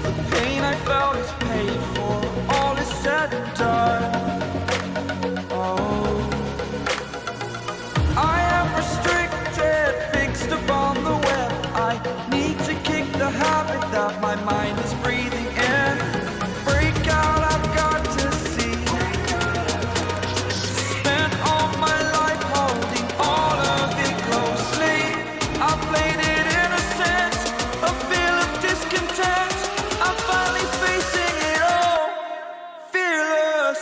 The pain I felt is paid for, all is said and done. Oh, I am restricted, fixed upon the web. I need to kick the habit that my mind is breathing in. Break out, I've got to see. Spent all my life holding all of it closely. I played it innocent, a feel of discontent. I'm finally facing it all, fearless.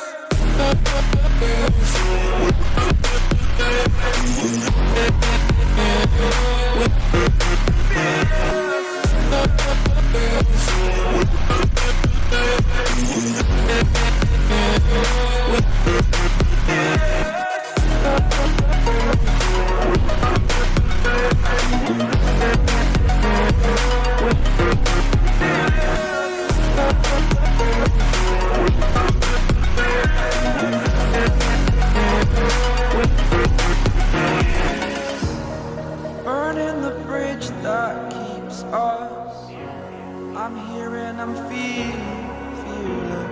Burning the bridge that keeps us. I'm here and I'm feeling fearless.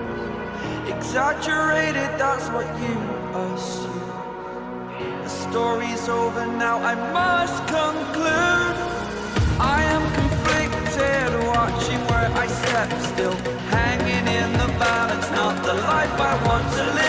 Exaggerated, that's what you assume. The story's over now, I must conclude. I am conflicted, watching where I step still, hanging in the balance, not the life I want to live.